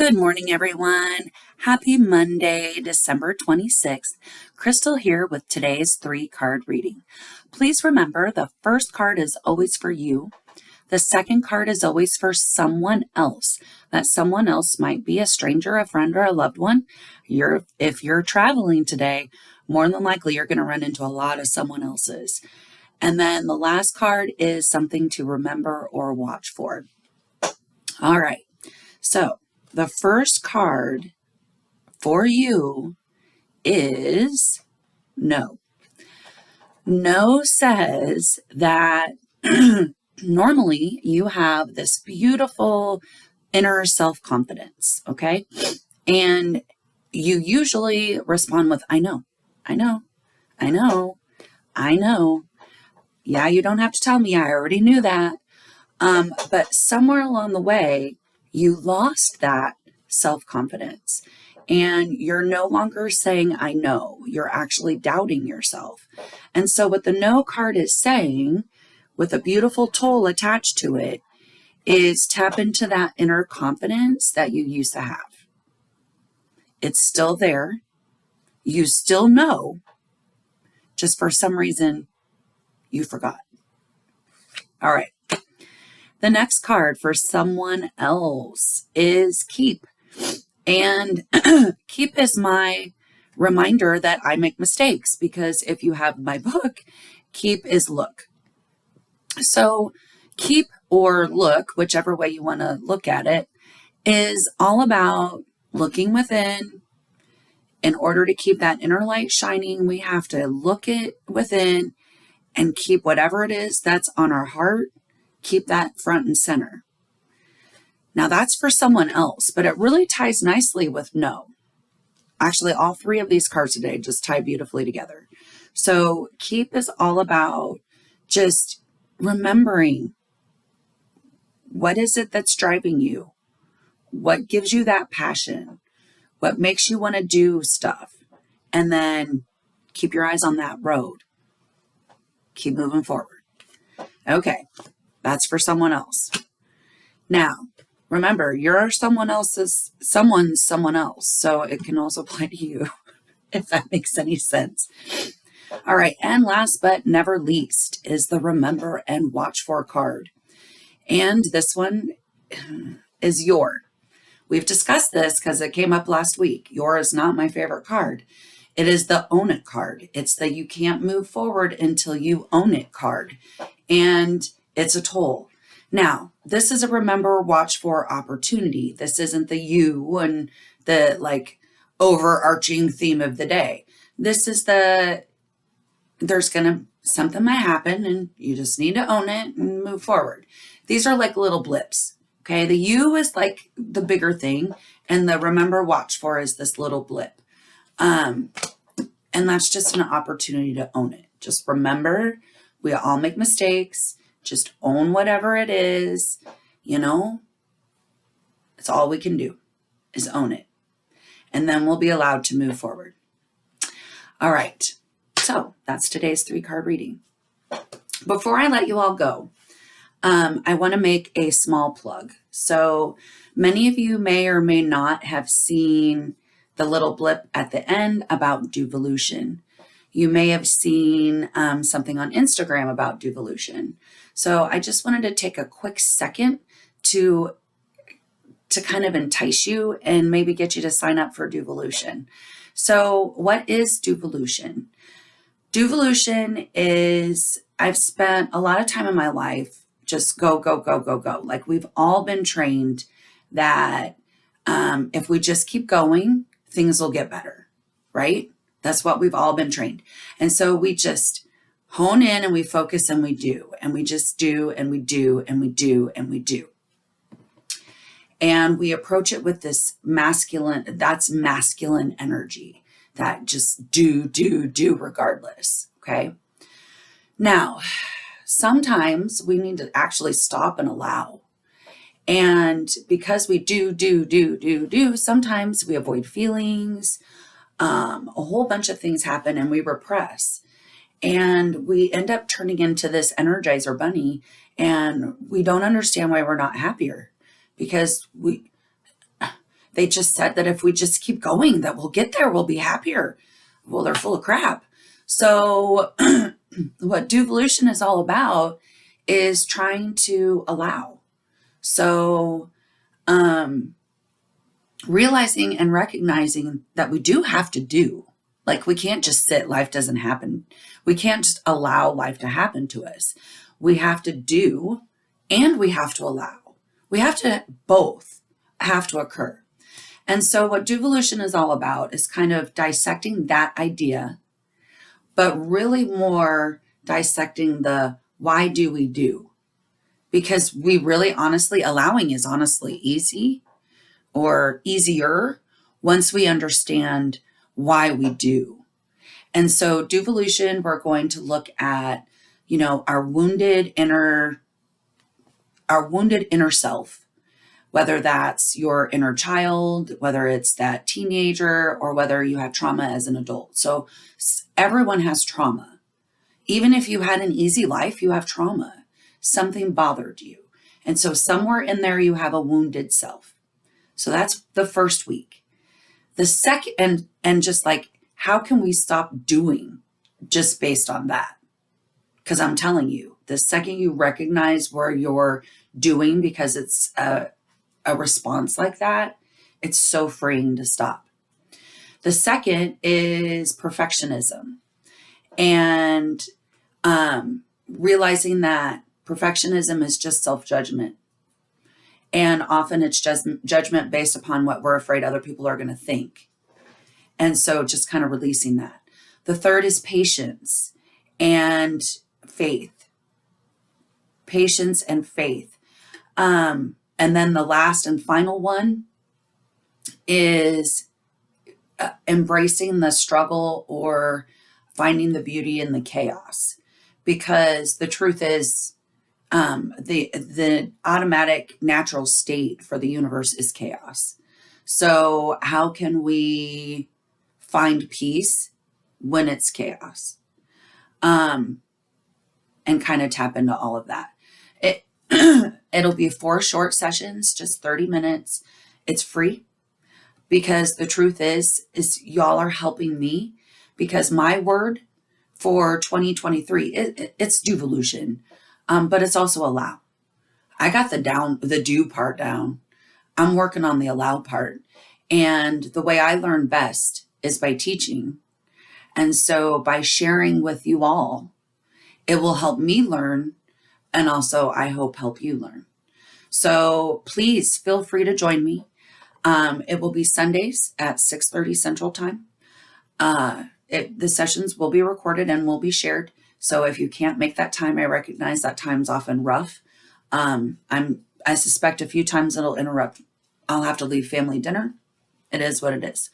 Good morning, everyone. Happy Monday, December 26th. Crystal here with today's 3-card reading. Please remember the first card is always for you. The second card is always for someone else. That someone else might be a stranger, a friend, or a loved one. If you're traveling today, more than likely you're going to run into a lot of someone else's. And then the last card is something to remember or watch for. All right. So the first card for you is no. No says that normally you have this beautiful inner self-confidence, okay? And you usually respond with, I know, I know, I know, I know. Yeah, you don't have to tell me, I already knew that. But somewhere along the way, you lost that self-confidence and you're no longer saying, I know, you're actually doubting yourself. And so what the no card is saying with a beautiful toll attached to it is tap into that inner confidence that you used to have. It's still there. You still know, just for some reason you forgot. All right. The next card for someone else is keep. And keep is my reminder that I make mistakes, because if you have my book, keep is look. So keep or look, whichever way you want to look at it, is all about looking within. In order to keep that inner light shining, we have to look it within and keep whatever it is that's on our heart, keep that front and center. Now that's for someone else, but it really ties nicely with no. Actually, all 3 of these cards today just tie beautifully together. So keep is all about just remembering, what is it that's driving you? What gives you that passion? What makes you want to do stuff? And then keep your eyes on that road. Keep moving forward. Okay, that's for someone else. Now, remember, you're someone else. So it can also apply to you, if that makes any sense. All right. And last but never least is the remember and watch for card. And this one is your. We've discussed this because it came up last week. Your is not my favorite card. It is the own it card. It's the you can't move forward until you own it card. And it's a toll. Now, this is a remember, watch for opportunity. This isn't the you and the overarching theme of the day. This is something might happen and you just need to own it and move forward. These are like little blips. Okay. The you is like the bigger thing, and the remember, watch for is this little blip. And that's just an opportunity to own it. Just remember, we all make mistakes. Just own whatever it is, It's all we can do is own it. And then we'll be allowed to move forward. All right. So that's today's 3-card reading. Before I let you all go, I want to make a small plug. So many of you may or may not have seen the little blip at the end about Duvolution. You may have seen something on Instagram about Duvolution. So I just wanted to take a quick second to kind of entice you and maybe get you to sign up for Duvolution. So what is Duvolution? Duvolution is, I've spent a lot of time in my life just go, go, go, go, go. Like, we've all been trained that if we just keep going, things will get better, right? That's what we've all been trained. And so we just hone in and we focus and we do, and we just do and we do and we do and we do. And we approach it with this masculine energy, that just do regardless. Okay. Now, sometimes we need to actually stop and allow. And because we do, sometimes we avoid feelings. A whole bunch of things happen and we repress. And we end up turning into this Energizer bunny, and we don't understand why we're not happier, because They just said that if we just keep going, that we'll get there, we'll be happier. Well, they're full of crap. So what Duvolution is all about is trying to allow. So realizing and recognizing that we do have to do. Like, we can't just sit, life doesn't happen. We can't just allow life to happen to us. We have to do and we have to allow. We have to both have to occur. And so what Duvolution is all about is kind of dissecting that idea, but really more dissecting the why do we do? Because we really honestly, allowing is honestly easy or easier once we understand why we do. And so Duvolution, we're going to look at, our wounded inner self, whether that's your inner child, whether it's that teenager, or whether you have trauma as an adult. So everyone has trauma. Even if you had an easy life, you have trauma. Something bothered you. And so somewhere in there, you have a wounded self. So that's the first week. The second, and just like, how can we stop doing just based on that? Because I'm telling you, the second you recognize where you're doing because it's a response like that, it's so freeing to stop. The second is perfectionism, and realizing that perfectionism is just self-judgment. And often it's just judgment based upon what we're afraid other people are going to think. And so just kind of releasing that. The third is patience and faith. Patience and faith. And then the last and final one is embracing the struggle or finding the beauty in the chaos. Because the truth is, the automatic natural state for the universe is chaos. So how can we find peace when it's chaos? And kind of tap into all of that. It'll be 4 short sessions, just 30 minutes. It's free, because the truth is y'all are helping me, because my word for 2023, it's Duvolution, but it's also allow. I got the do part down. I'm working on the allow part. And the way I learn best is by teaching. And so by sharing with you all, it will help me learn, and also I hope help you learn. So please feel free to join me. It will be Sundays at 6:30 Central Time. The sessions will be recorded and will be shared. So if you can't make that time, I recognize that time's often rough. I suspect a few times it'll interrupt. I'll have to leave family dinner. It is what it is.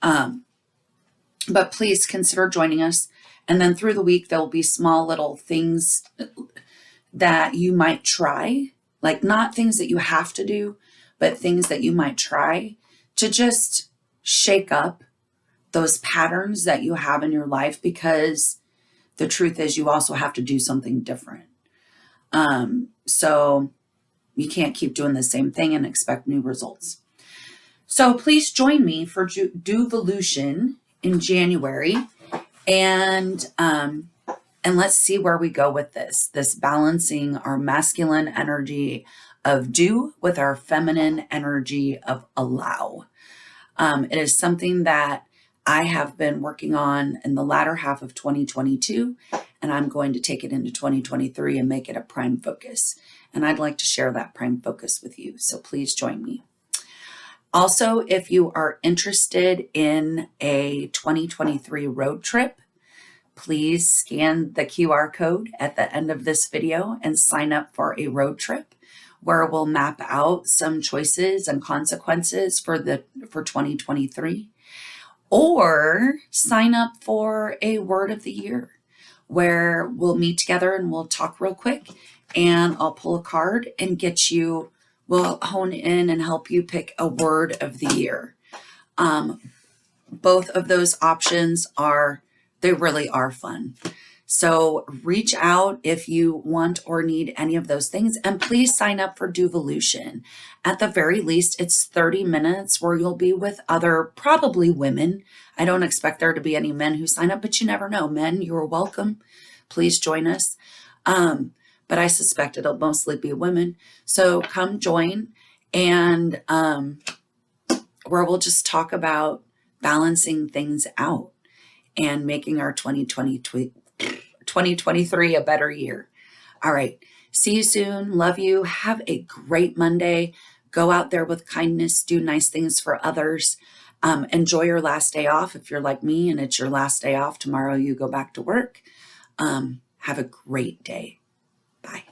But please consider joining us. And then through the week, there'll be small little things that you might try, like not things that you have to do, but things that you might try to just shake up those patterns that you have in your life, because the truth is you also have to do something different. So you can't keep doing the same thing and expect new results. So please join me for Duvolution in January, and let's see where we go with this balancing our masculine energy of do with our feminine energy of allow. It is something that I have been working on in the latter half of 2022, and I'm going to take it into 2023 and make it a prime focus. And I'd like to share that prime focus with you. So please join me. Also, if you are interested in a 2023 road trip, please scan the QR code at the end of this video and sign up for a road trip, where we'll map out some choices and consequences for 2023. Or sign up for a word of the year, where we'll meet together and we'll talk real quick, and I'll pull a card and we'll hone in and help you pick a word of the year. Both of those options they really are fun. So reach out if you want or need any of those things. And please sign up for Duvolution. At the very least, it's 30 minutes where you'll be with other, probably women. I don't expect there to be any men who sign up, but you never know. Men, you're welcome. Please join us. But I suspect it'll mostly be women. So come join, and where we'll just talk about balancing things out and making our 2023 a better year. All right. See you soon. Love you. Have a great Monday. Go out there with kindness. Do nice things for others. Enjoy your last day off. If you're like me and it's your last day off, tomorrow you go back to work. Have a great day. Bye.